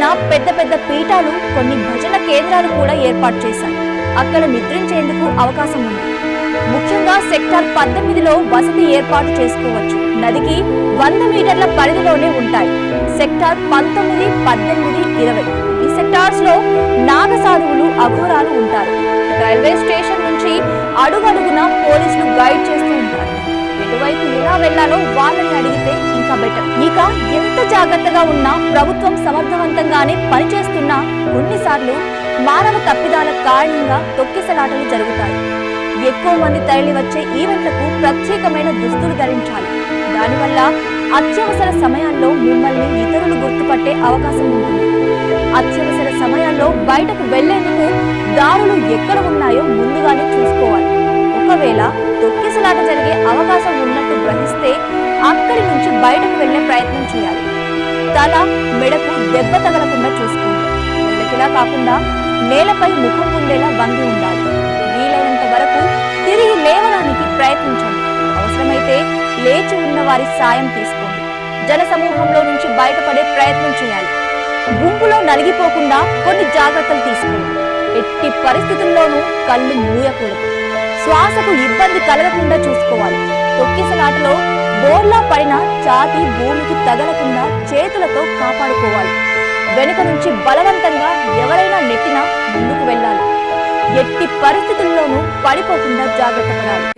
పైన పెద్ద పెద్ద పీఠాలు, కొన్ని భజన కేంద్రాలు కూడా ఏర్పాటు చేశారు. అక్కడ నిద్రించేందుకు అవకాశం ఉంది. ముఖ్యంగా సెక్టార్ 18లో వసతి ఏర్పాటు చేసుకోవచ్చు. నదికి 100 మీటర్ల పరిధిలోనే ఉంటాయి. సెక్టార్ 19, 18, 20 ఈ సెక్టార్స్ లో నాగసాధువులు, అఘోరాలు ఉంటారు. రైల్వే స్టేషన్ నుంచి అడుగడుగునా పోలీసులు గైడ్ చేస్తూ ఉంటారు. ఎటువైపు ఎలా వెళ్లాలో వాళ్ళని అడిగితే ఇంకా బెటర్. ఇక ఎంత జాగ్రత్తగా ఉన్నా, ప్రభుత్వం సమర్థవంతంగానే పనిచేస్తున్నా కొన్నిసార్లు మానవ తప్పిదాల కారణంగా తొక్కిసలాటలు జరుగుతాయి. ఎక్కువ మంది తరలి వచ్చే ఈవెంట్లకు ప్రత్యేకమైన దుస్తులు ధరించాలి. దానివల్ల అత్యవసర సమయాల్లో మిమ్మల్ని ఇతరులు గుర్తుపట్టే అవకాశం ఉంటుంది. అత్యవసర సమయాల్లో బయటకు వెళ్లేందుకు దారులు ఎక్కడ ఉన్నాయో ముందుగానే చూసుకోవాలి. ఒకవేళ తొక్కిసలాట జరిగే అవకాశం ఉన్నట్టు గ్రహిస్తే అక్కడి నుంచి బయటకు వెళ్లే ప్రయత్నం చేయాలి. తల, మెడకు దెబ్బ తగలకుండా చూసుకోండి. వెళ్ళకిలా కాకుండా నేలపై ముఖం ఉండేలా వంగి ఉండాలి. వీలైనంత వరకు తిరిగి లేవడానికి ప్రయత్నించండి. అవసరమైతే లేచి ఉన్న వారి సాయం తీసుకోండి. జన సమూహంలో నుంచి బయటపడే ప్రయత్నం చేయాలి. గుంపులో నలిగిపోకుండా కొన్ని జాగ్రత్తలు తీసుకోండి. ఎట్టి పరిస్థితుల్లోనూ కళ్ళు మూయకూడదు. శ్వాసకు ఇబ్బంది కలగకుండా చూసుకోవాలి. తొక్కిసలాటలో బోర్లా పడిన ఛాతీ భూమికి తగలకుండా చేతులతో కాపాడుకోవాలి. వెనుక నుంచి బలవంతంగా ఎవరైనా నెట్టినా ముందుకు వెళ్ళాలి. ఎట్టి పరిస్థితుల్లోనూ పడిపోకుండా జాగ్రత్త పడాలి.